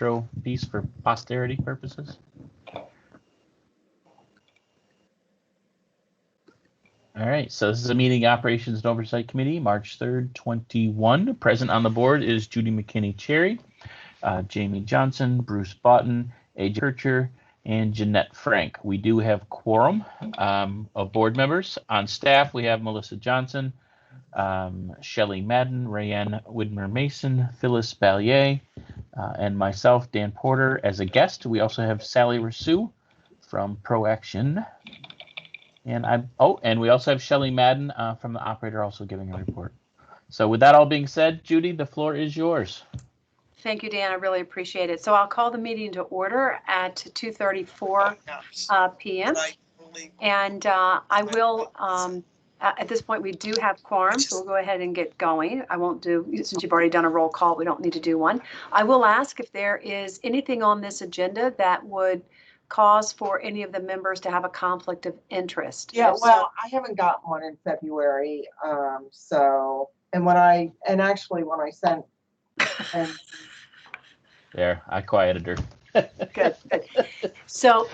intro piece for posterity purposes. All right, so this is a meeting Operations and Oversight Committee, March 3rd, 21. Present on the board is Judy McKinney-Cherry, Jamie Johnson, Bruce Boughton, AJ Kircher, and Jeanette Frank. We do have quorum of board members. On staff, we have Melissa Johnson, Shelley Madden, Rayanne Widmer-Mason, Phyllis Ballier, and myself, Dan Porter, as a guest. We also have Sally Rousseau from ProAction. And we also have Shelley Madden from the operator also giving a report. So with that all being said, Judy, the floor is yours. Thank you, Dan. I really appreciate it. So I'll call the meeting to order at 2:34 p.m. And I will, at this point, we do have quorum, so we'll go ahead and get going. I won't do, since you've already done a roll call, we don't need to do one. I will ask if there is anything on this agenda that would cause for any of the members to have a conflict of interest. Yeah, well, I haven't gotten one in February. So, and when I sent, and there, I quieted her. Good. So,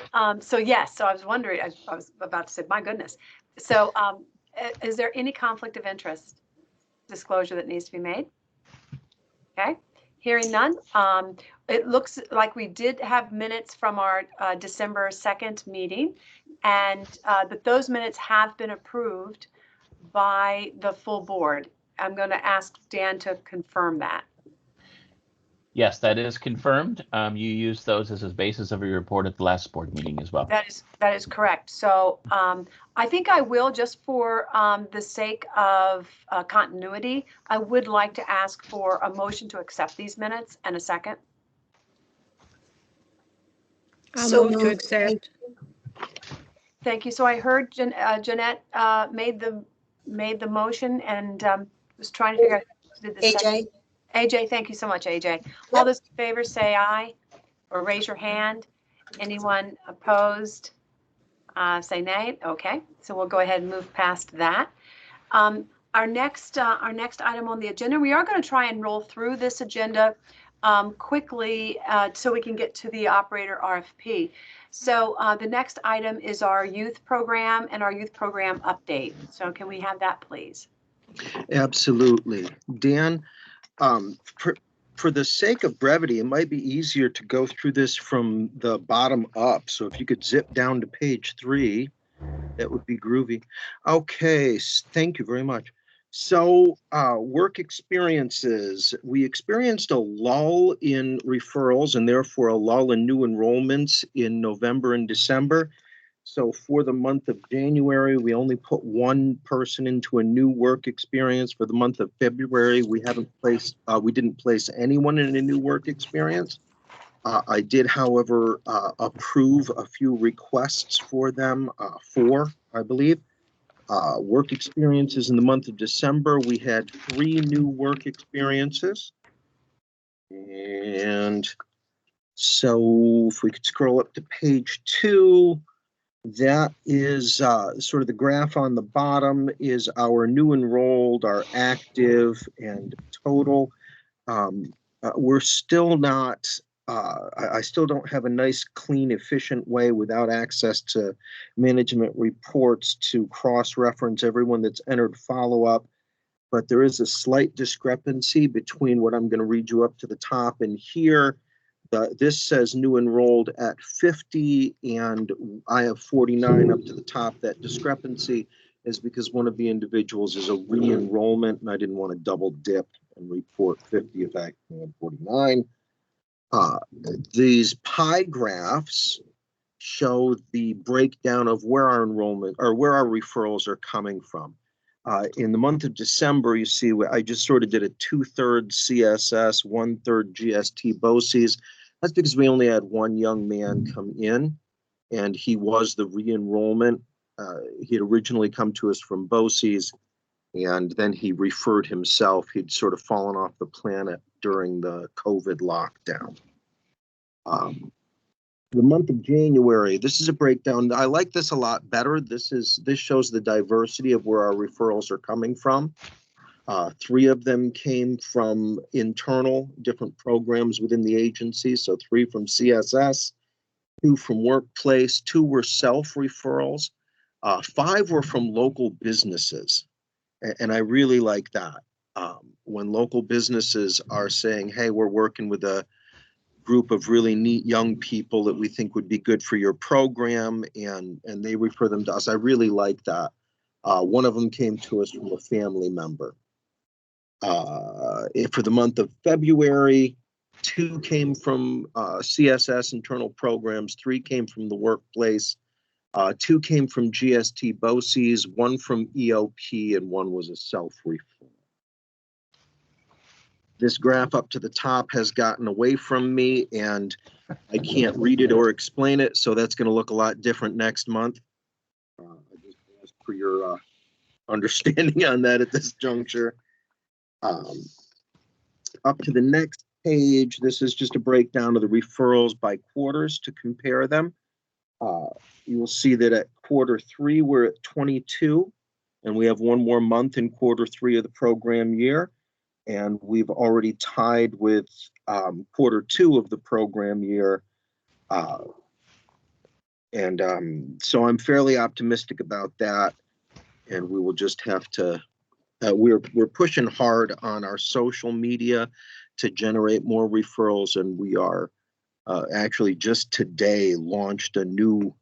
yes, so I was wondering, I was about to say, my goodness. So, is there any conflict of interest disclosure that needs to be made? Okay. Hearing none, it looks like we did have minutes from our December 2nd meeting, and that those minutes have been approved by the full board. I'm going to ask Dan to confirm that. Yes, that is confirmed. You used those as a basis of your report at the last board meeting as well. That is correct. So I think I will, just for the sake of continuity, I would like to ask for a motion to accept these minutes and a second. I'll move to accept. Thank you. So I heard Jeanette made the motion and was trying to figure out who did the second. AJ, thank you so much, AJ. Yep. All those in favor say aye or raise your hand. Anyone opposed, say nay. Okay, so we'll go ahead and move past that. Our next item on the agenda, we are going to try and roll through this agenda quickly so we can get to the Operator RFP. So the next item is our youth program and our youth program update. So can we have that, please? Absolutely. Dan, for the sake of brevity, it might be easier to go through this from the bottom up. So if you could zip down to page 3, that would be groovy. Okay, thank you very much. So work experiences. We experienced a lull in referrals and therefore a lull in new enrollments in November and December. So for the month of January, we only put one person into a new work experience. For the month of February, we didn't place anyone in a new work experience. I did, however, approve a few requests for them, 4, I believe. Work experiences in the month of December, we had 3 new work experiences. And so if we could scroll up to page 2, that is sort of the graph on the bottom is our new enrolled, our active, and total. We're still not, I still don't have a nice, clean, efficient way without access to management reports to cross-reference everyone that's entered follow-up. But there is a slight discrepancy between what I'm going to read you up to the top and here. This says new enrolled at 50 and I have 49 up to the top. That discrepancy is because one of the individuals is a re-enrollment and I didn't want to double dip and report 50 if I had 49. These pie graphs show the breakdown of where our enrollment or where our referrals are coming from. In the month of December, you see, I just sort of did a 2/3 CSS, 1/3 GST BOCES. That's because we only had one young man come in, and he was the re-enrollment. He had originally come to us from BOCES, and then he referred himself. He'd sort of fallen off the planet during the COVID lockdown. The month of January, this is a breakdown. I like this a lot better. This shows the diversity of where our referrals are coming from. 3 of them came from internal different programs within the agency. So 3 from CSS, 2 from workplace, 2 were self-referrals, 5 were from local businesses. And I really like that. When local businesses are saying, hey, we're working with a group of really neat young people that we think would be good for your program, and they refer them to us. I really like that. One of them came to us from a family member. For the month of February, 2 came from CSS internal programs, 3 came from the workplace, 2 came from GST BOCES, 1 from EOP, and 1 was a self-referral. This graph up to the top has gotten away from me, and I can't read it or explain it, so that's going to look a lot different next month. I just ask for your understanding on that at this juncture. Up to the next page, this is just a breakdown of the referrals by quarters to compare them. You will see that at Q3, we're at 22, and we have 1 more month in Q3 of the program year. And we've already tied with Q2 of the program year. So I'm fairly optimistic about that. And we will just have to, we're pushing hard on our social media to generate more referrals. And we are actually just today launched a new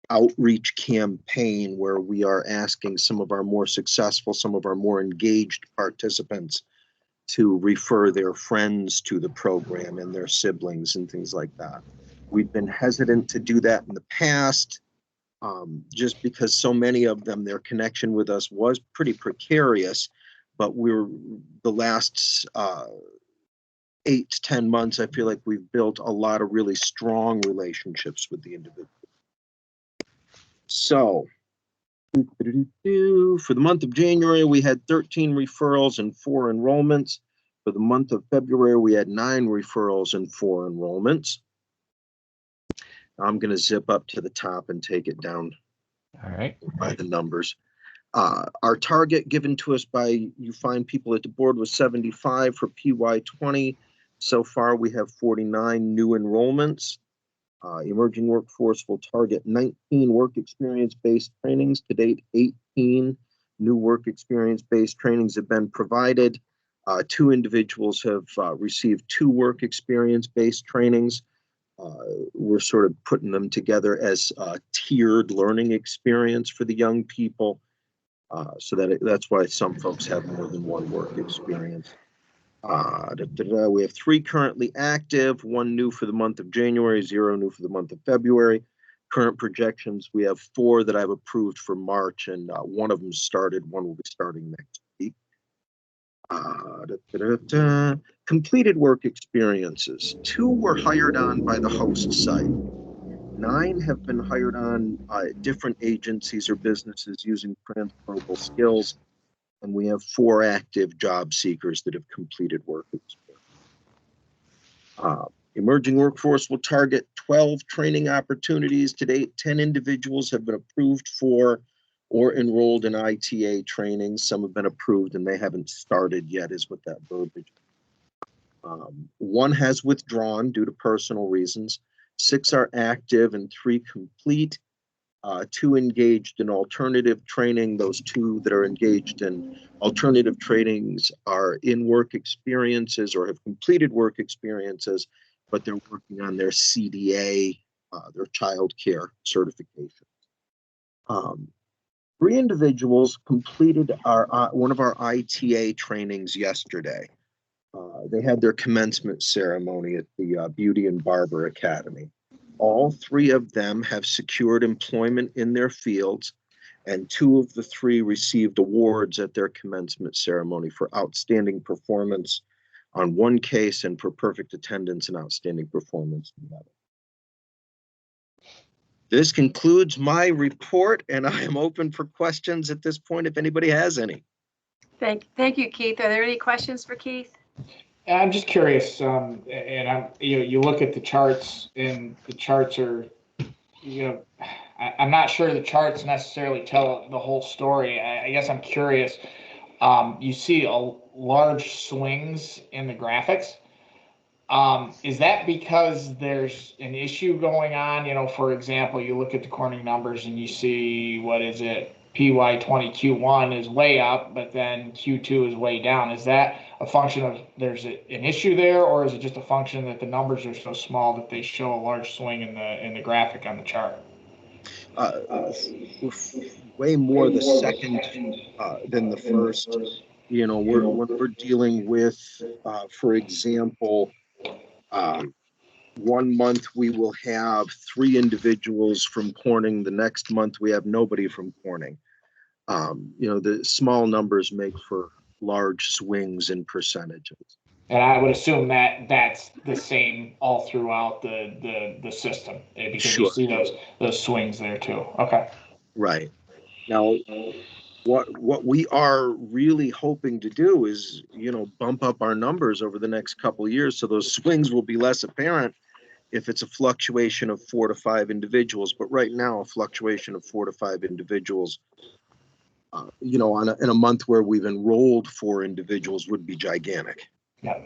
outreach campaign where we are asking some of our more successful, some of our more engaged participants to refer their friends to the program and their siblings and things like that. We've been hesitant to do that in the past, just because so many of them, their connection with us was pretty precarious, but the last 8 to 10 months, I feel like we've built a lot of really strong relationships with the individual. So for the month of January, we had 13 referrals and 4 enrollments. For the month of February, we had 9 referrals and 4 enrollments. I'm going to zip up to the top and take it down. All right. By the numbers. Our target given to us by you find people at the board was 75 for PY20. So far, we have 49 new enrollments. Emerging workforce will target 19 work experience-based trainings. To date, 18 new work experience-based trainings have been provided. 2 individuals have received 2 work experience-based trainings. We're sort of putting them together as a tiered learning experience for the young people. So that's why some folks have more than 1 work experience. We have 3 currently active, 1 new for the month of January, 0 new for the month of February. Current projections, we have 4 that I've approved for March, and 1 of them started, 1 will be starting next week. Completed work experiences. 2 were hired on by the host site. 9 have been hired on different agencies or businesses using transferable skills. And we have 4 active job seekers that have completed work experience. Emerging workforce will target 12 training opportunities. To date, 10 individuals have been approved for or enrolled in ITA training. Some have been approved and they haven't started yet, is what that verbiage. 1 has withdrawn due to personal reasons. 6 are active and 3 complete. 2 engaged in alternative training. Those 2 that are engaged in alternative trainings are in work experiences or have completed work experiences, but they're working on their CDA, their child care certification. 3 individuals completed one of our ITA trainings yesterday. They had their commencement ceremony at the Beauty and Barber Academy. All 3 of them have secured employment in their fields, and 2 of the 3 received awards at their commencement ceremony for outstanding performance on 1 case and for perfect attendance and outstanding performance in the other. This concludes my report, and I am open for questions at this point if anybody has any. Thank you, Keith. Are there any questions for Keith? I'm just curious, and you look at the charts, and the charts are, I'm not sure the charts necessarily tell the whole story. I guess I'm curious. you see large swings in the graphics. Is that because there's an issue going on? You know, for example, you look at the Corning numbers and you see, what is it? PY20 Q1 is way up, but then Q2 is way down. Is that a function of there's an issue there, or is it just a function that the numbers are so small that they show a large swing in the graphic on the chart? Way more the second than the first. You know, when we're dealing with, for example, 1 month we will have 3 individuals from Corning. The next month we have nobody from Corning. You know, the small numbers make for large swings in percentages. And I would assume that that's the same all throughout the system, because Sure. you see those swings there too. Okay. Right. Now, what we are really hoping to do is, you know, bump up our numbers over the next couple of years, so those swings will be less apparent if it's a fluctuation of 4 to 5 individuals. But right now, a fluctuation of 4 to 5 individuals, you know, in a month where we've enrolled 4 individuals would be gigantic. Yeah.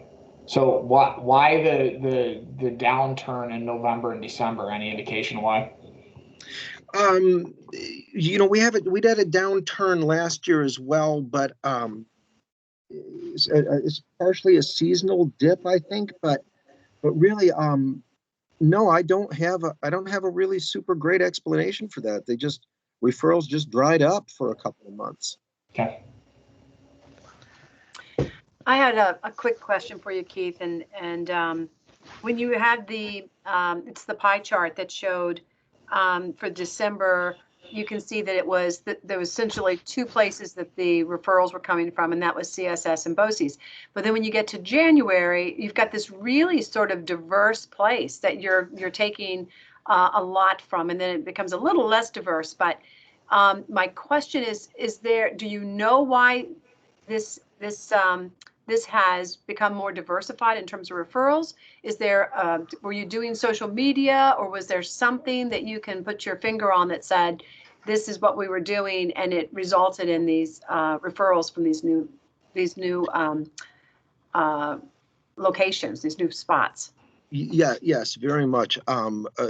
So why the downturn in November and December? Any indication why? You know, we'd had a downturn last year as well, but it's partially a seasonal dip, I think. But really, no, I don't have a really super great explanation for that. Referrals just dried up for a couple of months. Okay. I had a quick question for you, Keith, and when you had it's the pie chart that showed for December, you can see that there was essentially 2 places that the referrals were coming from, and that was CSS and BOCES. But then when you get to January, you've got this really sort of diverse place that you're taking a lot from, and then it becomes a little less diverse. But my question is do you know why this has become more diversified in terms of referrals? Is there, were you doing social media, or was there something that you can put your finger on that said, this is what we were doing, and it resulted in these referrals from these new locations, these new spots? Yeah, yes, very much.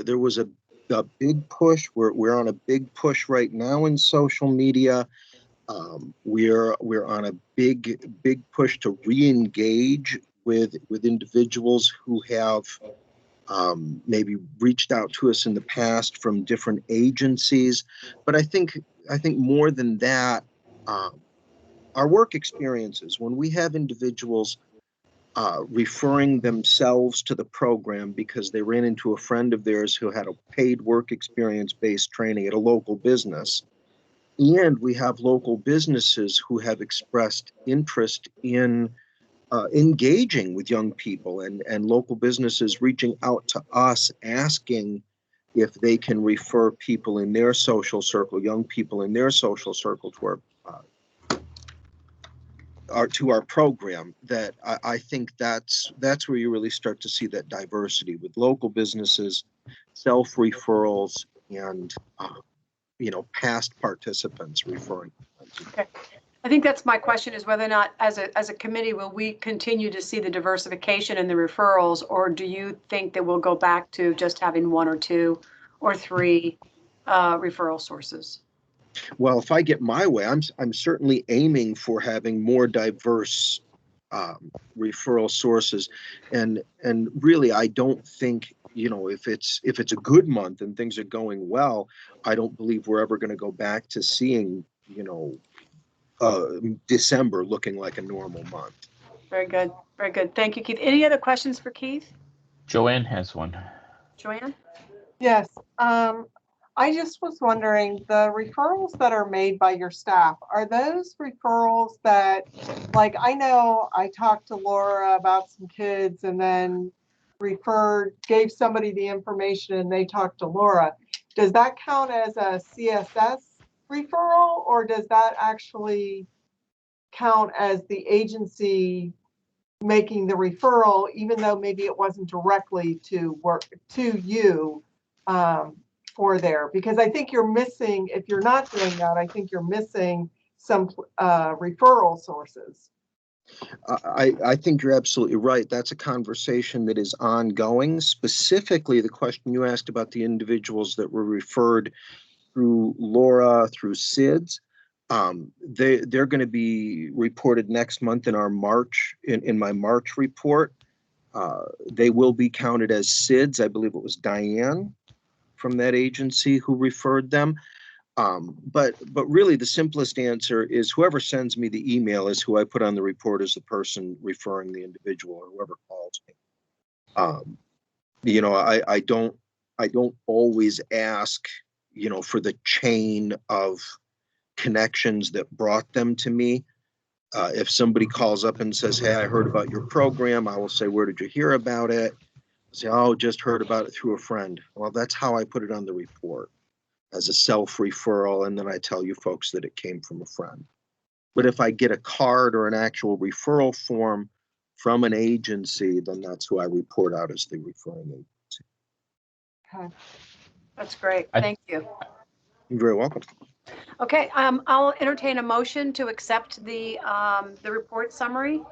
There was a big push. We're on a big push right now in social media. We're on a big push to re-engage with individuals who have maybe reached out to us in the past from different agencies. But I think more than that, our work experiences, when we have individuals referring themselves to the program because they ran into a friend of theirs who had a paid work experience-based training at a local business, and we have local businesses who have expressed interest in engaging with young people, and local businesses reaching out to us asking if they can refer people in their social circle, young people in their social circle, to our program. That I think that's where you really start to see that diversity with local businesses, self-referrals, and you know, past participants referring. Okay. I think that's my question, is whether or not as a committee, will we continue to see the diversification in the referrals, or do you think that we'll go back to just having 1 or 2 or 3 referral sources? Well, if I get my way, I'm certainly aiming for having more diverse referral sources, and really, I don't think, you know, if it's a good month and things are going well, I don't believe we're ever going to go back to seeing, you know, December looking like a normal month. Very good. Very good. Thank you, Keith. Any other questions for Keith? Joanne has one. Joanne? Yes. I just was wondering, the referrals that are made by your staff, are those referrals that, like, I know I talked to Laura about some kids and then gave somebody the information and they talked to Laura. Does that count as a CSS referral, or does that actually count as the agency making the referral, even though maybe it wasn't directly to you for there? Because I think you're missing, if you're not doing that, I think you're missing some referral sources. I think you're absolutely right. That's a conversation that is ongoing. Specifically, the question you asked about the individuals that were referred through Laura, through SIDS, they're going to be reported next month in our in my March report. They will be counted as SIDS. I believe it was Diane from that agency who referred them. But really the simplest answer is whoever sends me the email is who I put on the report as the person referring the individual or whoever calls me. You know, I don't always ask, you know, for the chain of connections that brought them to me. If somebody calls up and says, hey, I heard about your program, I will say, where did you hear about it? I'll say, oh, just heard about it through a friend. Well, that's how I put it on the report, as a self-referral, and then I tell you folks that it came from a friend. But if I get a card or an actual referral form from an agency, then that's who I report out as the referring agency. Okay. That's great. Thank you. You're very welcome. Okay, I'll entertain a motion to accept the report summary.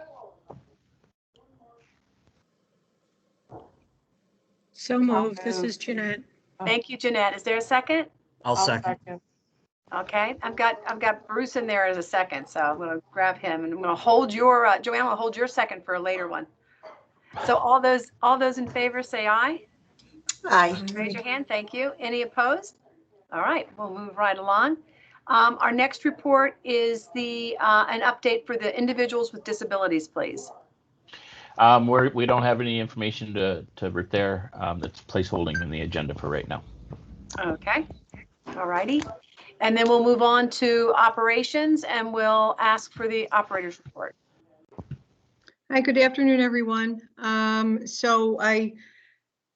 So moved. This is Jeanette. Thank you, Jeanette. Is there a second? I'll second. Okay, I've got Bruce in there as a second, so I'm going to grab him and I'm going to hold your Joanne. I'll hold your second for a later one. So all those in favor say aye. Aye. Raise your hand. Thank you. Any opposed? All right, we'll move right along. Our next report is an update for the individuals with disabilities, please. We don't have any information to repair. That's placeholding in the agenda for right now. Okay. All righty. And then we'll move on to operations and we'll ask for the operator's report. Hi, good afternoon, everyone. So I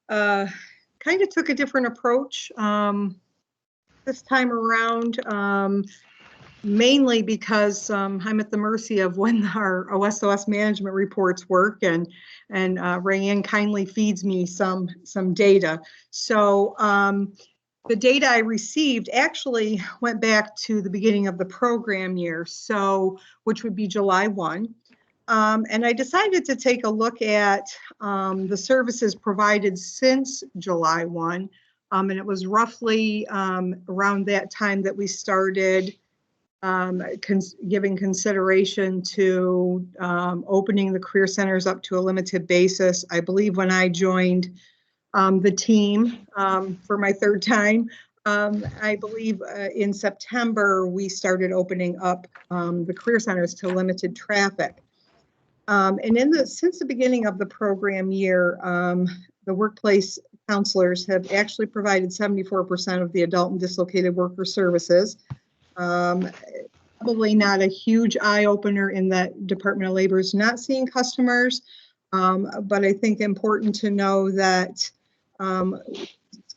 kind of took a different approach this time around, mainly because I'm at the mercy of when our OSOS management reports work, and Rayanne kindly feeds me some data. So the data I received actually went back to the beginning of the program year, so which would be July 1. And I decided to take a look at the services provided since July 1. And it was roughly around that time that we started giving consideration to opening the career centers up to a limited basis. I believe when I joined the team for my third time, I believe in September, we started opening up the career centers to limited traffic. And since the beginning of the program year, the workplace counselors have actually provided 74% of the adult and dislocated worker services. Probably not a huge eye opener in that Department of Labor is not seeing customers, but I think important to know that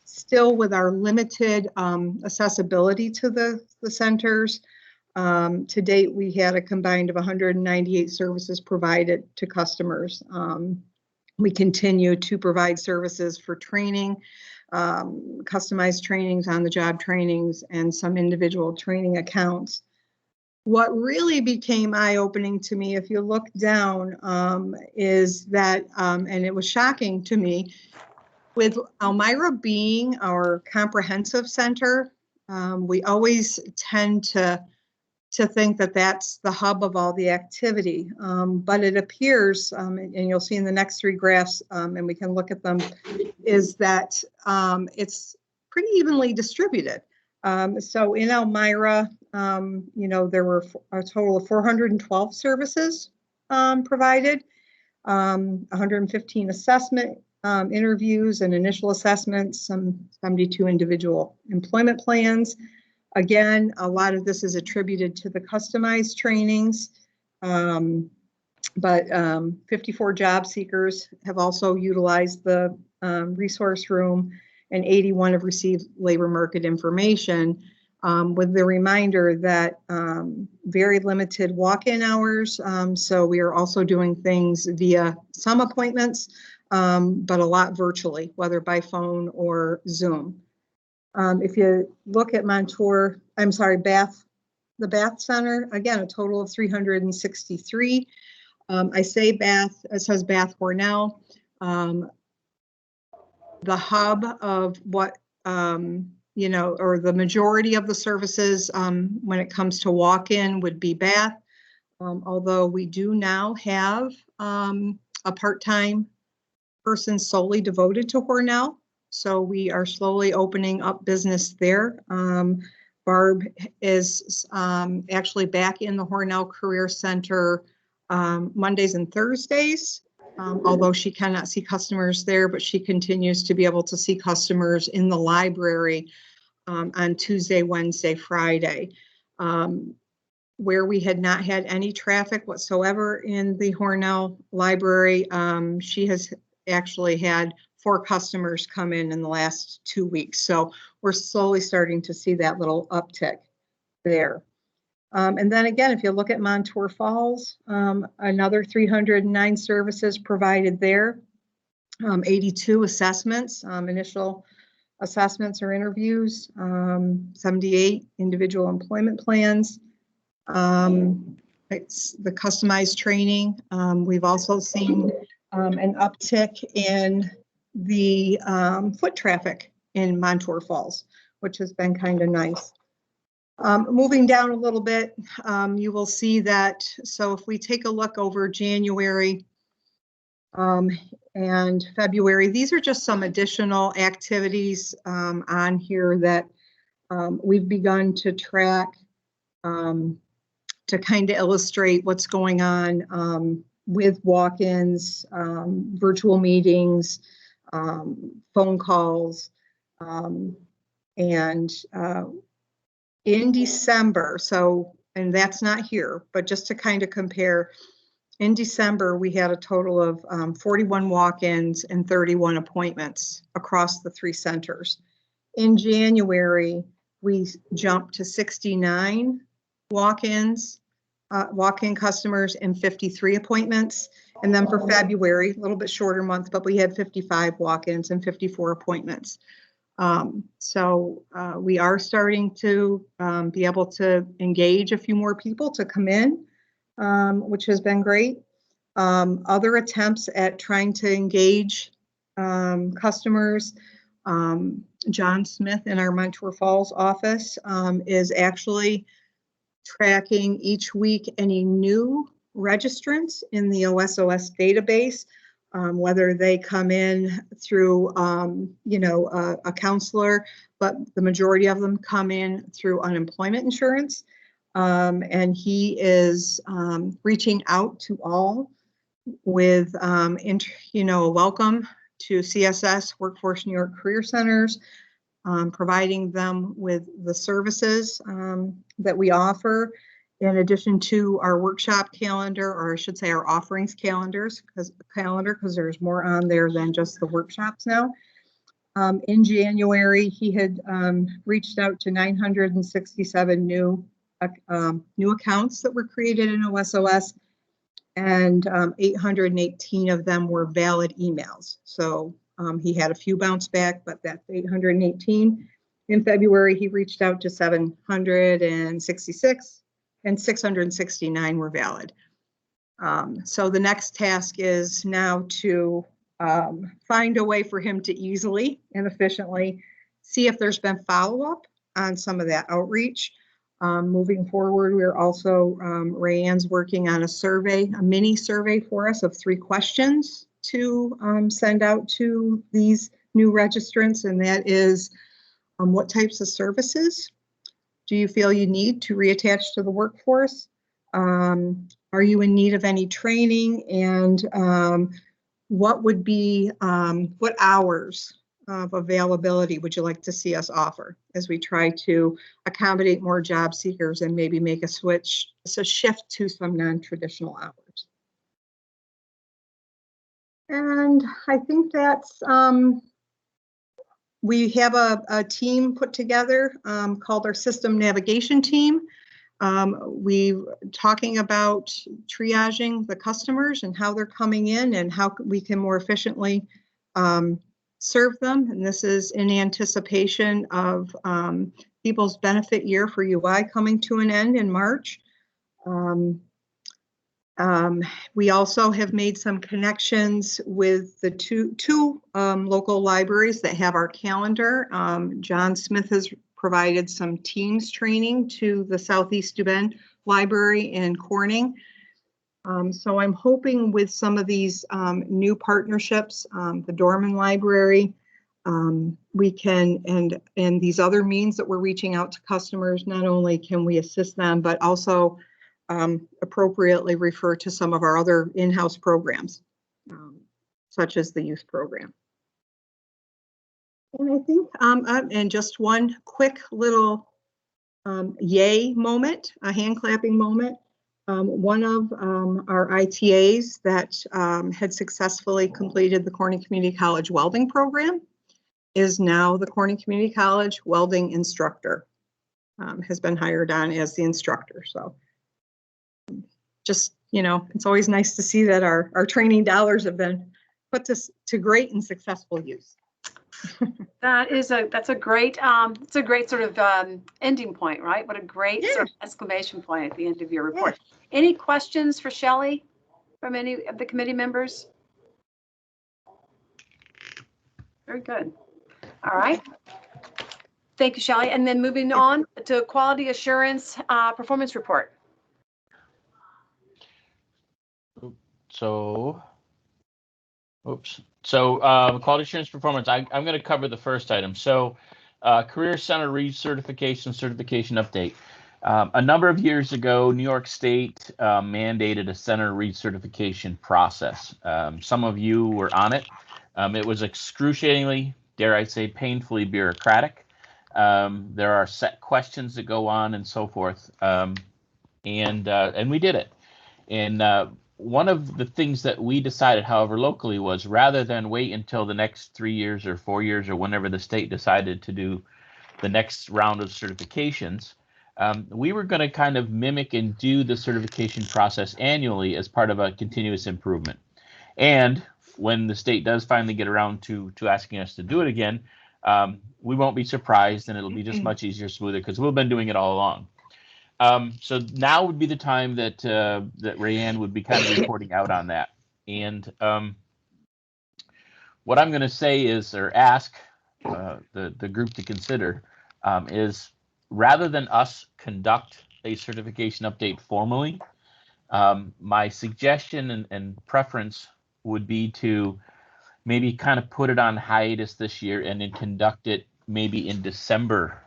still with our limited accessibility to the centers, to date, we had a combined of 198 services provided to customers. We continue to provide services for training, customized trainings, on-the-job trainings, and some individual training accounts. What really became eye-opening to me, if you look down, is that, and it was shocking to me, with Elmira being our comprehensive center, we always tend to think that that's the hub of all the activity. But it appears, and you'll see in the next three graphs, and we can look at them, is that it's pretty evenly distributed. So in Elmira, there were a total of 412 services provided, 115 assessment interviews and initial assessments, some 72 individual employment plans. Again, a lot of this is attributed to the customized trainings, but 54 job seekers have also utilized the resource room, and 81 have received labor market information, with the reminder that very limited walk-in hours. So we are also doing things via some appointments, but a lot virtually, whether by phone or Zoom. If you look at Bath the Bath Center, again, a total of 363. I say Bath, it says Bath Hornell. The hub of what, you know, or the majority of the services when it comes to walk-in would be Bath. Although we do now have a part-time person solely devoted to Hornell. So we are slowly opening up business there. Barb is actually back in the Hornell Career Center Mondays and Thursdays, although she cannot see customers there, but she continues to be able to see customers in the library on Tuesday, Wednesday, Friday. Where we had not had any traffic whatsoever in the Hornell library, she has actually had 4 customers come in the last 2 weeks. So we're slowly starting to see that little uptick there. And then again, if you look at Montour Falls, another 309 services provided there, 82 assessments, initial assessments or interviews, 78 individual employment plans. It's the customized training. We've also seen an uptick in the foot traffic in Montour Falls, which has been kind of nice. Moving down a little bit, you will see that, so if we take a look over January and February, these are just some additional activities on here that we've begun to track to kind of illustrate what's going on with walk-ins, virtual meetings, phone calls, and in December, so, and that's not here, but just to kind of compare, in December, we had a total of 41 walk-ins and 31 appointments across the 3 centers. In January, we jumped to 69 walk-ins, walk-in customers, and 53 appointments. And then for February, a little bit shorter month, but we had 55 walk-ins and 54 appointments. So we are starting to be able to engage a few more people to come in, which has been great. Other attempts at trying to engage customers, John Smith in our Montour Falls office is actually tracking each week any new registrants in the OSOS database, whether they come in through, you know, a counselor, but the majority of them come in through unemployment insurance. And he is reaching out to all with, you know, a welcome to CSS, Workforce New York Career Centers, providing them with the services that we offer, in addition to our workshop calendar, or I should say our offerings calendars, because there's more on there than just the workshops now. In January, he had reached out to 967 new accounts that were created in OSOS, and 818 of them were valid emails. So he had a few bounce back, but that's 818. In February, he reached out to 766, and 669 were valid. So the next task is now to find a way for him to easily and efficiently see if there's been follow-up on some of that outreach. Moving forward, we're also, Rayanne's working on a survey, a mini survey for us of 3 questions to send out to these new registrants, and that is, what types of services do you feel you need to reattach to the workforce? Are you in need of any training? And what would be, what hours of availability would you like to see us offer as we try to accommodate more job seekers and maybe make a switch, so shift to some non-traditional hours? And I think that's, we have a team put together called our System Navigation Team. We're talking about triaging the customers and how they're coming in and how we can more efficiently serve them. And this is in anticipation of people's benefit year for UI coming to an end in March. We also have made some connections with the two local libraries that have our calendar. John Smith has provided some Teams training to the Southeast Bend Library in Corning. So I'm hoping with some of these new partnerships, the Dorman Library, we can, and these other means that we're reaching out to customers, not only can we assist them, but also appropriately refer to some of our other in-house programs, such as the youth program. And I think, and just one quick little yay moment, a hand clapping moment. One of our ITAs that had successfully completed the Corning Community College welding program is now the Corning Community College welding instructor, has been hired on as the instructor. So just, you know, it's always nice to see that our training dollars have been put to great and successful use. That's a great sort of ending point, right? What a great sort of exclamation point at the end of your report. Yeah. Any questions for Shelley from any of the committee members? Very good. All right. Thank you, Shelley. And then moving on to quality assurance performance report. So, quality assurance performance, I'm going to cover the first item. So, Career Center Recertification certification update. A number of years ago, New York State mandated a center recertification process. Some of you were on it. It was excruciatingly, dare I say, painfully bureaucratic. There are set questions that go on and so forth, and we did it. And one of the things that we decided, however, locally was rather than wait until the next 3 years or 4 years or whenever the state decided to do the next round of certifications, we were going to kind of mimic and do the certification process annually as part of a continuous improvement. And when the state does finally get around to asking us to do it again, we won't be surprised, and it'll be just much easier, smoother, because we've been doing it all along. So now would be the time that that Rayanne would be kind of reporting out on that. And what I'm going to say is, or ask the group to consider, is rather than us conduct a certification update formally, my suggestion and preference would be to maybe kind of put it on hiatus this year and then conduct it maybe in December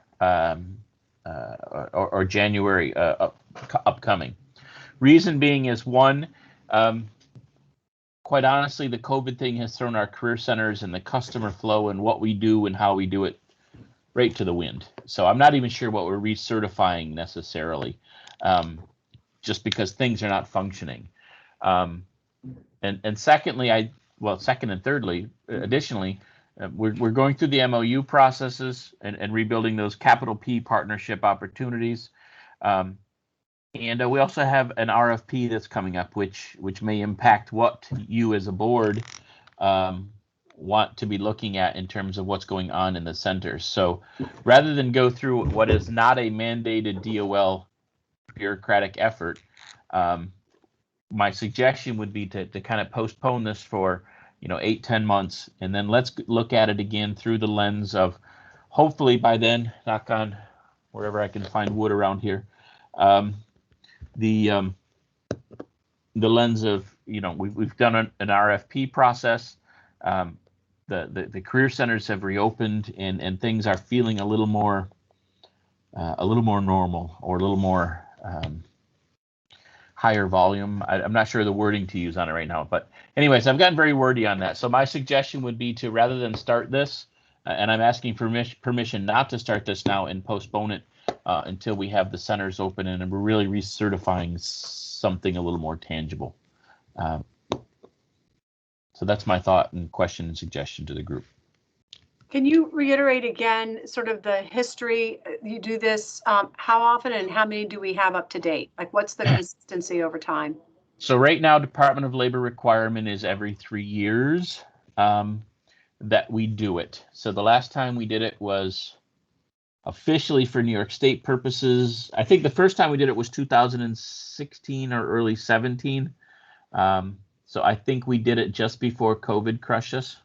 or January upcoming. Reason being is, one, quite honestly, the COVID thing has thrown our career centers and the customer flow and what we do and how we do it right to the wind. So I'm not even sure what we're recertifying necessarily, just because things are not functioning. And secondly, second and thirdly, additionally, we're going through the MOU processes and rebuilding those capital P partnership opportunities. And we also have an RFP that's coming up, which may impact what you as a board want to be looking at in terms of what's going on in the centers. So rather than go through what is not a mandated DOL bureaucratic effort, my suggestion would be to kind of postpone this for 8-10 months, and then let's look at it again through the lens of, hopefully by then, knock on wherever I can find wood around here, the lens of, we've done an RFP process, the career centers have reopened, and things are feeling a little more normal, or a little more higher volume. I'm not sure the wording to use on it right now, but anyways, I've gotten very wordy on that. So my suggestion would be to, rather than start this, and I'm asking permission not to start this now, and postpone it until we have the centers open and we're really recertifying something a little more tangible. So that's my thought and question and suggestion to the group. Can you reiterate again sort of the history? You do this, how often and how many do we have up to date? Like, what's the consistency over time? So right now, Department of Labor requirement is every 3 years that we do it. So the last time we did it was officially for New York State purposes, I think the first time we did it was 2016 or early 17. So I think we did it just before COVID crushed us.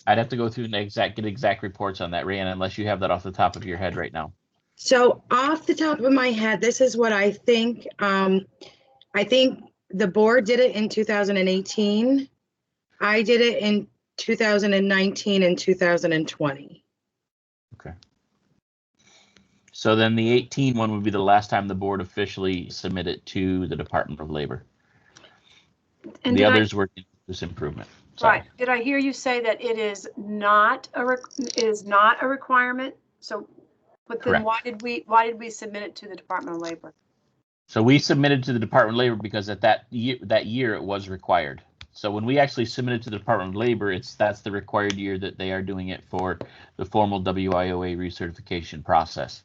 I'd have to go through and get exact reports on that, Rayanne, unless you have that off the top of your head right now. So off the top of my head, this is what I think. I think the board did it in 2018. I did it in 2019 and 2020. Okay. So then the 18 one would be the last time the board officially submitted to the Department of Labor. And the others were this improvement. Sorry. Right. Did I hear you say that it is not a requirement? So, but then Correct. why did we submit it to the Department of Labor? So we submitted to the Department of Labor because at that year it was required. So when we actually submitted to the Department of Labor, that's the required year that they are doing it for the formal WIOA recertification process.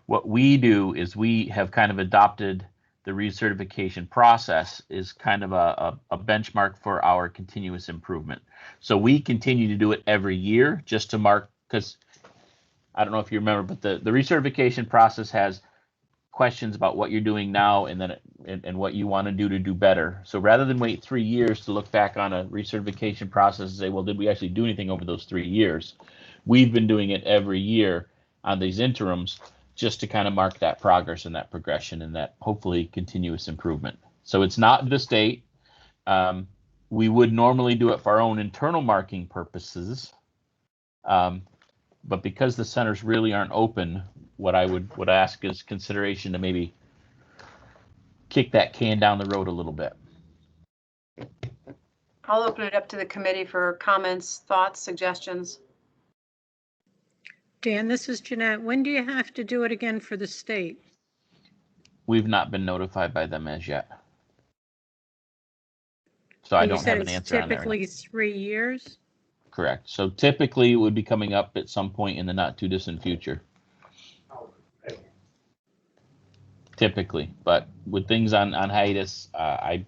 What we do is we have kind of adopted the recertification process is kind of a benchmark for our continuous improvement. So we continue to do it every year just to mark, because I don't know if you remember, but the recertification process has questions about what you're doing now and then and what you want to do better. So rather than wait 3 years to look back on a recertification process and say, well, did we actually do anything over those 3 years? We've been doing it every year on these interims just to kind of mark that progress and that progression and that hopefully continuous improvement. So it's not the state. We would normally do it for our own internal marking purposes. But because the centers really aren't open, what I would ask is consideration to maybe kick that can down the road a little bit. I'll open it up to the committee for comments, thoughts, suggestions. Dan, this is Jeanette. When do you have to do it again for the state? We've not been notified by them as yet. So I don't have an answer on that. Typically 3 years? Correct. So typically it would be coming up at some point in the not too distant future. Typically, but with things on hiatus, I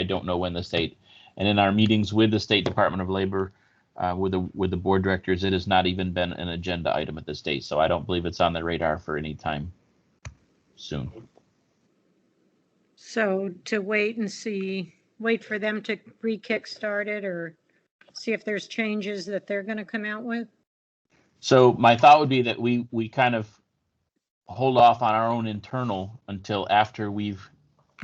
don't know when the state, and in our meetings with the State Department of Labor, with the board directors, it has not even been an agenda item at the state. So I don't believe it's on the radar for any time soon. So to wait and see, wait for them to re-kickstart it or see if there's changes that they're going to come out with? So my thought would be that we kind of hold off on our own internal until after we've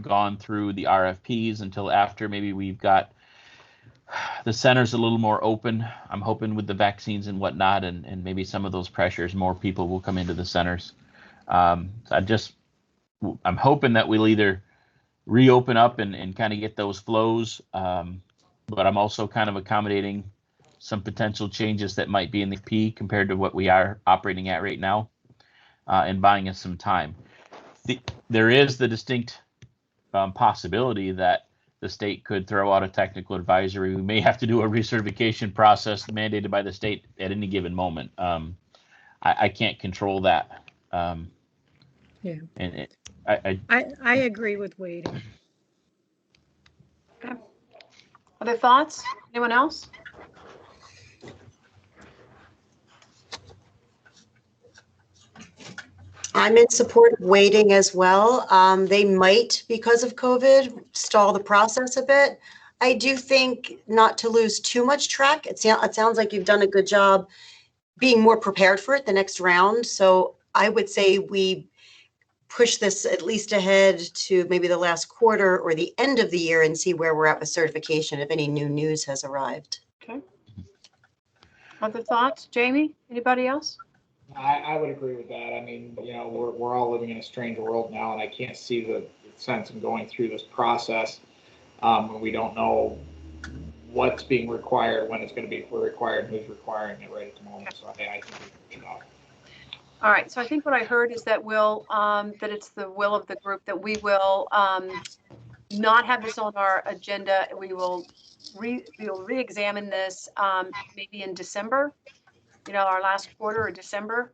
gone through the RFPs, until after maybe we've got the centers a little more open. I'm hoping with the vaccines and whatnot, and maybe some of those pressures, more people will come into the centers. I'm hoping that we'll either reopen up and kind of get those flows, but I'm also kind of accommodating some potential changes that might be in the P compared to what we are operating at right now, and buying us some time. There is the distinct possibility that the state could throw out a technical advisory. We may have to do a recertification process mandated by the state at any given moment. I can't control that. Yeah. And I agree with waiting. Okay. Other thoughts? Anyone else? I'm in support of waiting as well. They might, because of COVID, stall the process a bit. I do think not to lose too much track. It sounds like you've done a good job being more prepared for it the next round. So I would say we push this at least ahead to maybe the last quarter or the end of the year and see where we're at with certification if any new news has arrived. Okay. Other thoughts? Jamie? Anybody else? I would agree with that. I mean, you know, we're all living in a strange world now, and I can't see the sense in going through this process when we don't know what's being required, when it's going to be required, who's requiring it right at the moment. So I think we should not. All right. So I think what I heard is that that it's the will of the group that we will not have this on our agenda. We will re-examine this maybe in December. You know, our last quarter or December,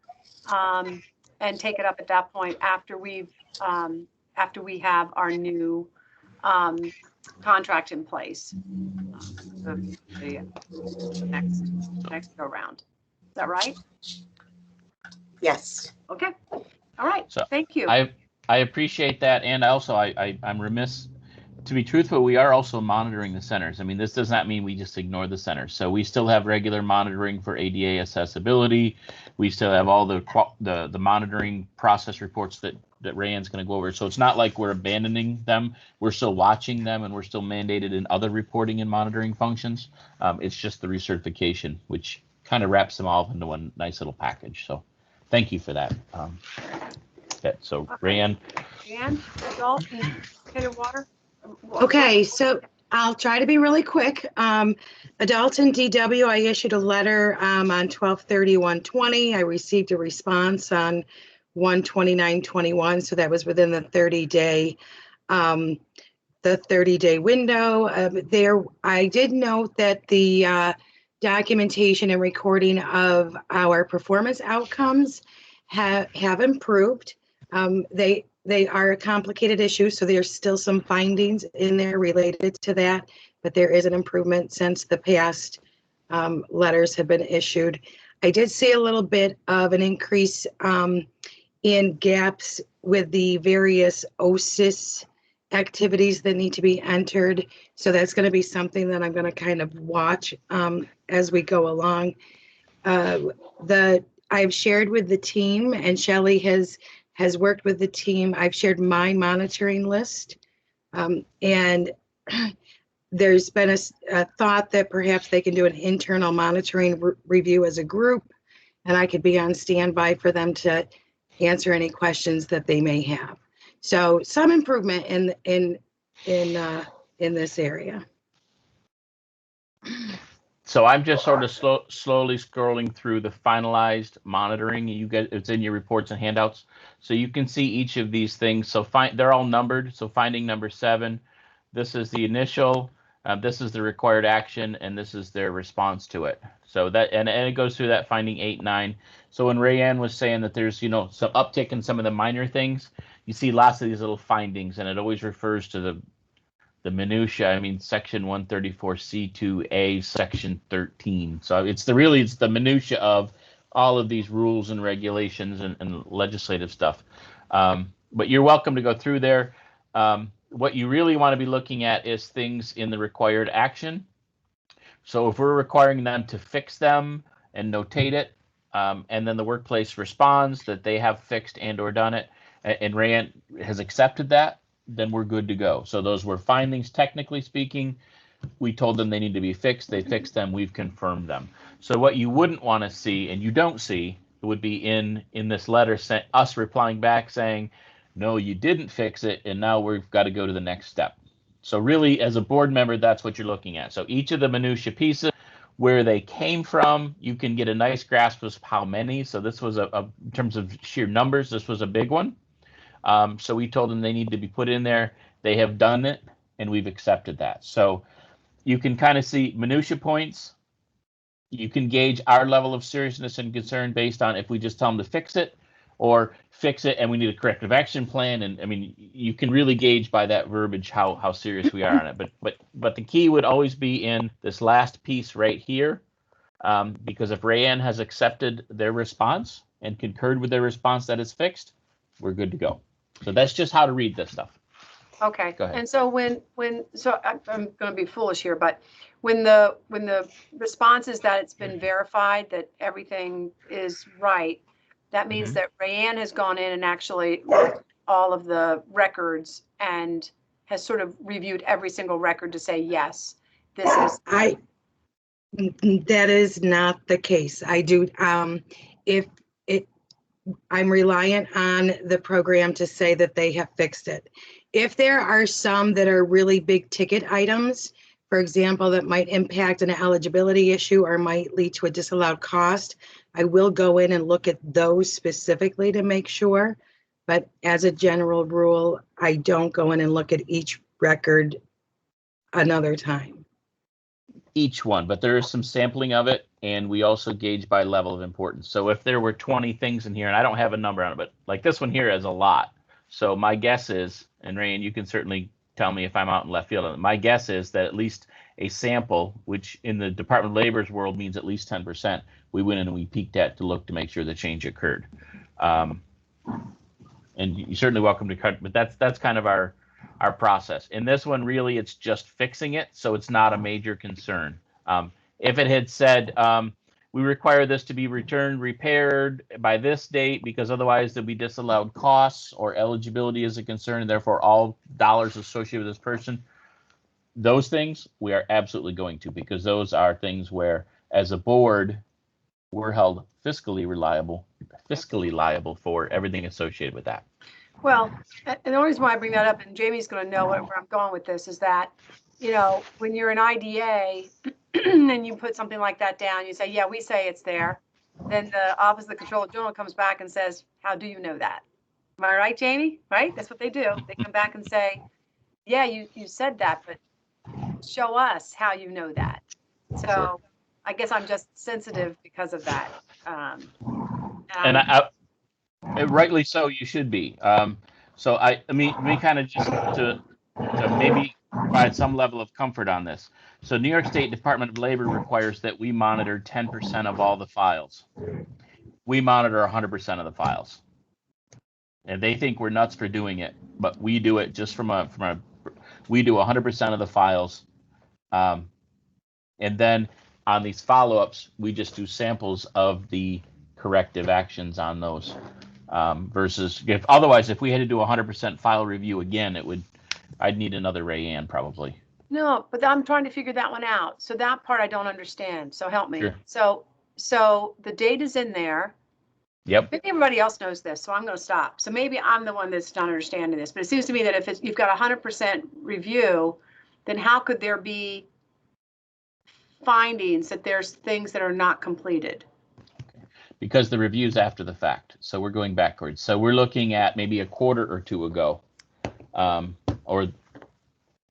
and take it up at that point after we have our new contract in place the next go round. Is that right? Yes. Okay. All right. So Thank you. I appreciate that, and also I'm remiss. To be truthful, we are also monitoring the centers. I mean, this does not mean we just ignore the centers. So we still have regular monitoring for ADA accessibility. We still have all the monitoring process reports that Rayanne's going to go over. So it's not like we're abandoning them. We're still watching them, and we're still mandated in other reporting and monitoring functions. It's just the recertification, which kind of wraps them all into one nice little package. So thank you for that. So Okay. Rayanne. Adult and educated water. Okay, so I'll try to be really quick. Adult and DW, I issued a letter on 12/30/120. I received a response on 1/29/21, so that was within the 30-day window. There, I did note that the documentation and recording of our performance outcomes have improved. They are a complicated issue, so there's still some findings in there related to that, but there is an improvement since the past letters have been issued. I did see a little bit of an increase in gaps with the various OSIS activities that need to be entered. So that's going to be something that I'm going to kind of watch as we go along. I've shared with the team, and Shelley has worked with the team. I've shared my monitoring list. And there's been a thought that perhaps they can do an internal monitoring review as a group, and I could be on standby for them to answer any questions that they may have. So some improvement in this area. So I'm just sort of slowly scrolling through the finalized monitoring. You get it's in your reports and handouts, so you can see each of these things. So they're all numbered. So finding number 7, this is the initial, this is the required action, and this is their response to it. So that and it goes through that finding 8, 9. So when Rayanne was saying that there's some uptick in some of the minor things, you see lots of these little findings, and it always refers to the minutia. I mean, section 134C2A, section 13. So it's the minutia of all of these rules and regulations and legislative stuff. But you're welcome to go through there. What you really want to be looking at is things in the required action. So if we're requiring them to fix them and notate it, and then the workplace responds that they have fixed and or done it, and Rayanne has accepted that, then we're good to go. So those were findings, technically speaking. We told them they need to be fixed. They fixed them. We've confirmed them. So what you wouldn't want to see, and you don't see, would be in this letter us replying back saying, no, you didn't fix it, and now we've got to go to the next step. So really, as a board member, that's what you're looking at. So each of the minutia pieces, where they came from, you can get a nice grasp of how many. So this was in terms of sheer numbers, this was a big one. So we told them they need to be put in there. They have done it, and we've accepted that. So you can kind of see minutia points. You can gauge our level of seriousness and concern based on if we just tell them to fix it, or fix it and we need a corrective action plan. And I mean, you can really gauge by that verbiage how serious we are on it. But the key would always be in this last piece right here, because if Rayanne has accepted their response and concurred with their response that it's fixed, we're good to go. So that's just how to read this stuff. Okay. Go ahead. And so so I'm going to be foolish here, but when the response is that it's been verified that everything is right, that means that Rayanne has gone in and actually looked at all of the records and has sort of reviewed every single record to say, yes, this is. That is not the case. I do, I'm reliant on the program to say that they have fixed it. If there are some that are really big ticket items, for example, that might impact an eligibility issue or might lead to a disallowed cost, I will go in and look at those specifically to make sure. But as a general rule, I don't go in and look at each record another time. Each one, but there is some sampling of it, and we also gauge by level of importance. So if there were 20 things in here, and I don't have a number on it, but like this one here has a lot. So my guess is, and Rayanne, you can certainly tell me if I'm out in left field. My guess is that at least a sample, which in the Department of Labor's world means at least 10%, we went in and we peeked at to look to make sure the change occurred. And you're certainly welcome to cut, but that's kind of our process. In this one, really, it's just fixing it, so it's not a major concern. If it had said, we require this to be returned, repaired by this date, because otherwise there'll be disallowed costs or eligibility is a concern, and therefore all dollars associated with this person, those things we are absolutely going to, because those are things where, as a board, we're held fiscally liable for everything associated with that. Well, and the only reason why I bring that up, and Jamie's going to know where I'm going with this, is that, you know, when you're an IDA and you put something like that down, you say, yeah, we say it's there. Then the Office of the Controller General comes back and says, how do you know that? Am I right, Jamie? Right? That's what they do. They come back and say, yeah, you said that, but show us how you know that. So Sure. I guess I'm just sensitive because of that. And rightly so, you should be. So I mean, kind of just to maybe provide some level of comfort on this. So New York State Department of Labor requires that we monitor 10% of all the files. We monitor 100% of the files. And they think we're nuts for doing it, but we do it just we do 100% of the files. And then on these follow-ups, we just do samples of the corrective actions on those. Versus if we had to do 100% file review again, I'd need another Ray Ann probably. No, but I'm trying to figure that one out. So that part I don't understand. So help me. Sure. So the data's in there. Yep. Maybe everybody else knows this, so I'm going to stop. So maybe I'm the one that's not understanding this, but it seems to me that if you've got 100% review, then how could there be findings that there's things that are not completed? Because the review's after the fact. So we're going backwards. So we're looking at maybe a quarter or two ago, or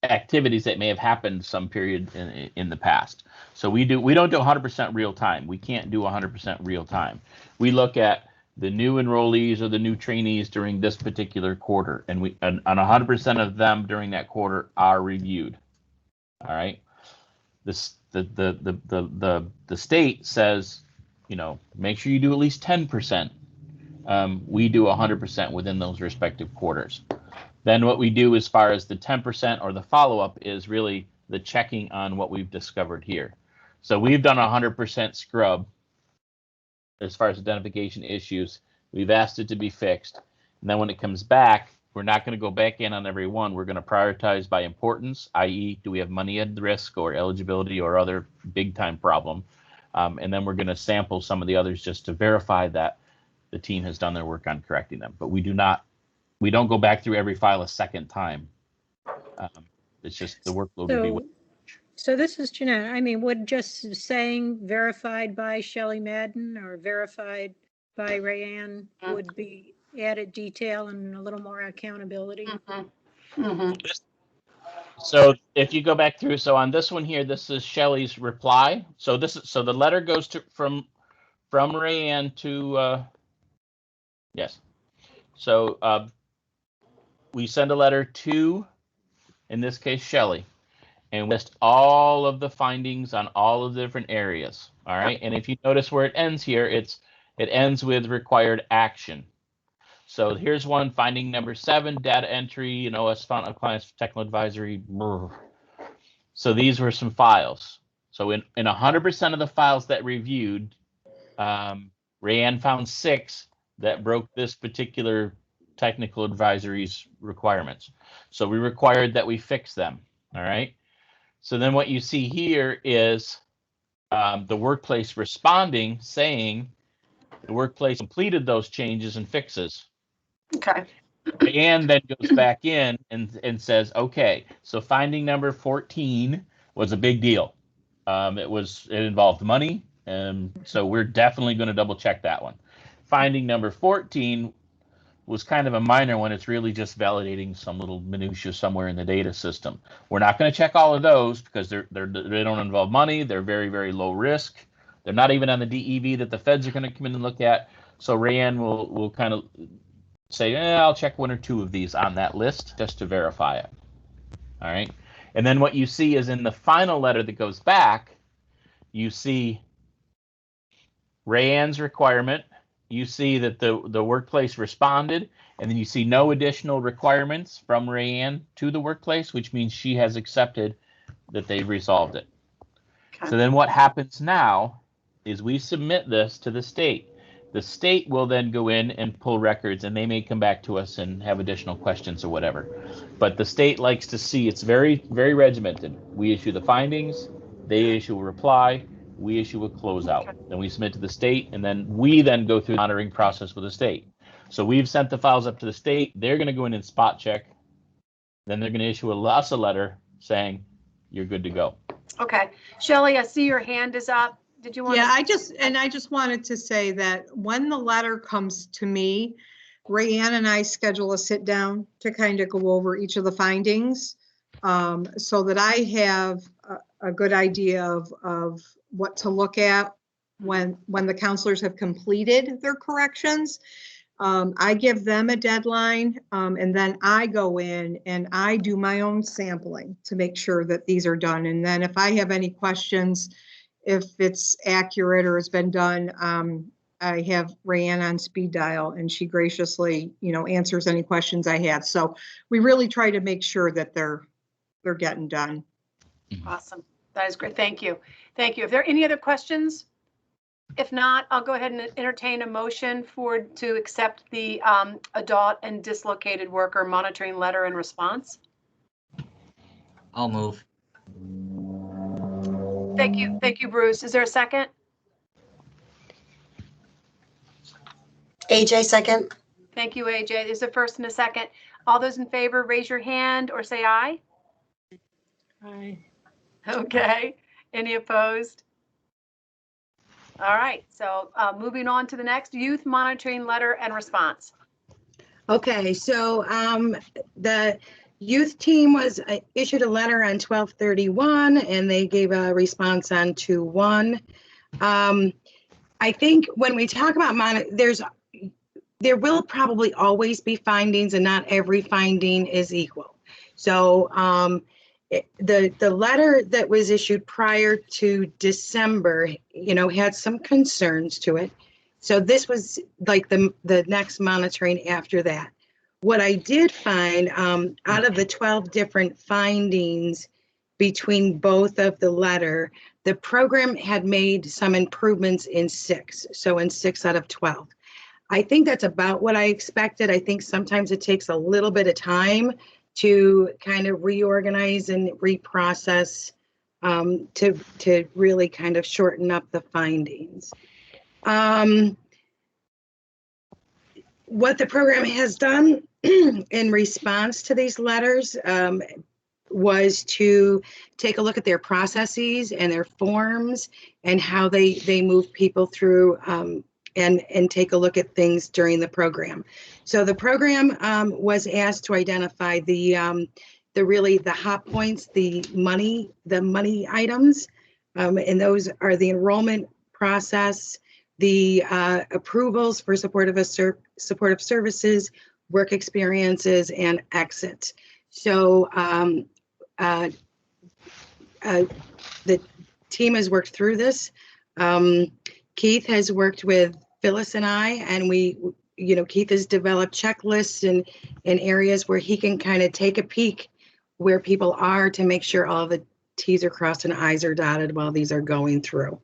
activities that may have happened some period in the past. So we don't do 100% real time. We can't do 100% real time. We look at the new enrollees or the new trainees during this particular quarter, and 100% of them during that quarter are reviewed. All right. The state says, you know, make sure you do at least 10%. We do 100% within those respective quarters. Then what we do as far as the 10% or the follow-up is really the checking on what we've discovered here. So we've done 100% scrub as far as identification issues. We've asked it to be fixed. And then when it comes back, we're not going to go back in on every one. We're going to prioritize by importance, i.e., do we have money at risk or eligibility or other big-time problem? And then we're going to sample some of the others just to verify that the team has done their work on correcting them. But we don't go back through every file a second time. It's just the workload would be way. So this is Jeanette. I mean, would just saying verified by Shelley Madden or verified by Rayanne would be added detail and a little more accountability? So if you go back through, so on this one here, this is Shelley's reply. So the letter goes from Rayanne to yes. So we send a letter to, in this case, Shelley, and list all of the findings on all of the different areas. All right. And if you notice where it ends here, it ends with required action. So here's one, finding number 7, data entry, OS font of clients technical advisory. So these were some files. So in 100% of the files that reviewed, Rayanne found 6 that broke this particular technical advisory's requirements. So we required that we fix them. All right. So then what you see here is the workplace responding, saying the workplace completed those changes and fixes. Okay. And then goes back in and says, okay, so finding number 14 was a big deal. It involved money, and so we're definitely going to double check that one. Finding number 14 was kind of a minor one. It's really just validating some little minutia somewhere in the data system. We're not going to check all of those because they don't involve money. They're very, very low risk. They're not even on the DEV that the feds are going to come in and look at. So Rayanne will kind of say, I'll check 1 or 2 of these on that list just to verify it. All right. And then what you see is in the final letter that goes back, you see Rayanne's requirement. You see that the workplace responded, and then you see no additional requirements from Rayanne to the workplace, which means she has accepted that they resolved it. Okay. So then what happens now is we submit this to the state. The state will then go in and pull records, and they may come back to us and have additional questions or whatever. But the state likes to see, it's very, very regimented. We issue the findings, they issue a reply, we issue a closeout. Then we submit to the state, and then we then go through the monitoring process with the state. So we've sent the files up to the state. They're going to go in and spot check. Then they're going to issue us a letter saying you're good to go. Okay. Shelley, I see your hand is up. Did you want Yeah, to? I just wanted to say that when the letter comes to me, Rayanne and I schedule a sit down to kind of go over each of the findings, so that I have a good idea of what to look at when the counselors have completed their corrections. I give them a deadline, and then I go in and I do my own sampling to make sure that these are done. And then if I have any questions, if it's accurate or has been done, I have Rayanne on speed dial, and she graciously, answers any questions I have. So we really try to make sure that they're getting done. Awesome. That is great. Thank you. Thank you. If there are any other questions, if not, I'll go ahead and entertain a motion to accept the adult and dislocated worker monitoring letter and response. I'll move. Thank you. Thank you, Bruce. Is there a second? AJ, second. Thank you, AJ. There's a first and a second. All those in favor, raise your hand or say aye. Aye. Okay. Any opposed? All right. So moving on to the next, youth monitoring letter and response. Okay, so the youth team was issued a letter on 12/31, and they gave a response on 2/1. I think when we talk about there will probably always be findings, and not every finding is equal. So the letter that was issued prior to December, had some concerns to it. So this was like the next monitoring after that. What I did find, out of the 12 different findings between both of the letter, the program had made some improvements in 6. So in 6 out of 12. I think that's about what I expected. I think sometimes it takes a little bit of time to kind of reorganize and reprocess, to really kind of shorten up the findings. What the program has done in response to these letters was to take a look at their processes and their forms and how they move people through, and take a look at things during the program. So the program was asked to identify the hot points, the money items, and those are the enrollment process, the approvals for supportive services, work experiences, and exit. So the team has worked through this. Keith has worked with Phyllis and I, and Keith has developed checklists in areas where he can kind of take a peek where people are to make sure all the T's are crossed and I's are dotted while these are going through.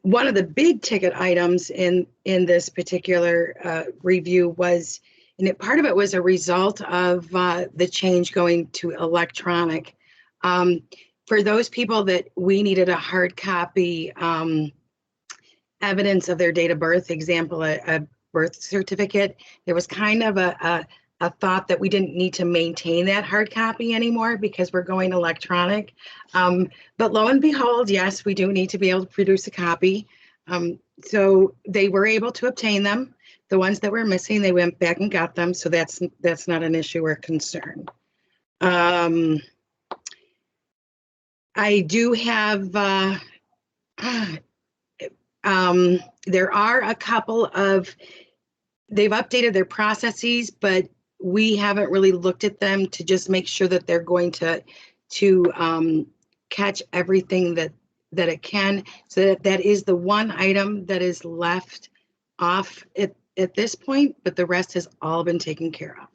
One of the big ticket items in this particular review was, and part of it was a result of the change going to electronic. For those people that we needed a hard copy evidence of their date of birth, example, a birth certificate, there was kind of a thought that we didn't need to maintain that hard copy anymore because we're going electronic. But lo and behold, yes, we do need to be able to produce a copy. So they were able to obtain them. The ones that were missing, they went back and got them. So that's not an issue or concern. I do have, there are a couple of, they've updated their processes, but we haven't really looked at them to just make sure that they're going to catch everything that it can. So that is the one item that is left off at this point, but the rest has all been taken care of.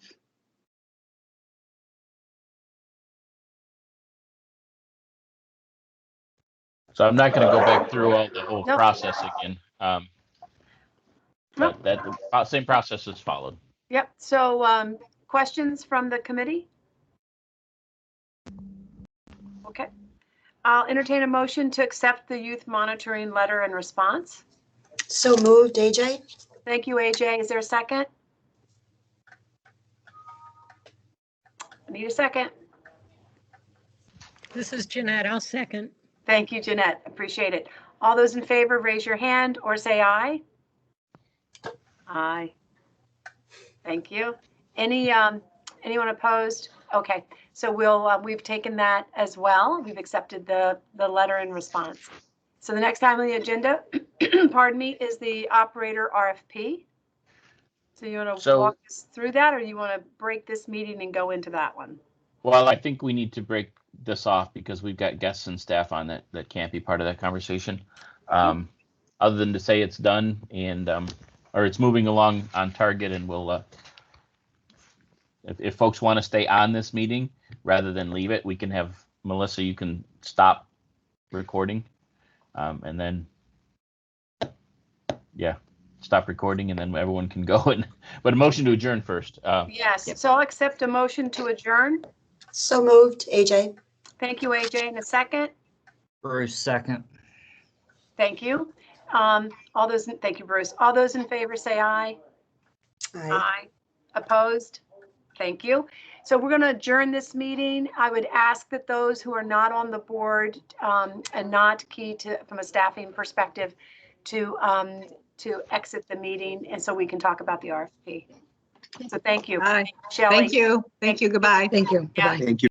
So I'm not going to go back through all the whole Nope. process again. But that the same process is followed. Yep. So questions from the committee? Okay. I'll entertain a motion to accept the youth monitoring letter and response. So moved, AJ? Thank you, AJ. Is there a second? I need a second. This is Jeanette. I'll second. Thank you, Jeanette. Appreciate it. All those in favor, raise your hand or say aye. Aye. Thank you. Anyone opposed? Okay, so we've taken that as well. We've accepted the letter in response. So the next time on the agenda, pardon me, is the Operator RFP. So you want to walk us through that, or you want to break this meeting and go into that one? Well, I think we need to break this off because we've got guests and staff on that can't be part of that conversation. Other than to say it's done and or it's moving along on target, and we'll if folks want to stay on this meeting rather than leave it, we can have Melissa, you can stop recording, and then stop recording, and then everyone can go. But a motion to adjourn first. Yes. Yep. So I'll accept a motion to adjourn. So moved, AJ? Thank you, AJ. In a second. Bruce, second. Thank you. Thank you, Bruce. All those in favor say aye. Aye. Aye. Opposed? Thank you. So we're going to adjourn this meeting. I would ask that those who are not on the board and not key to from a staffing perspective to exit the meeting, and so we can talk about the RFP. So thank you. Aye. Shelley. Thank you. Thank you. Goodbye. Thank you. Yeah. Bye-bye. Thank you.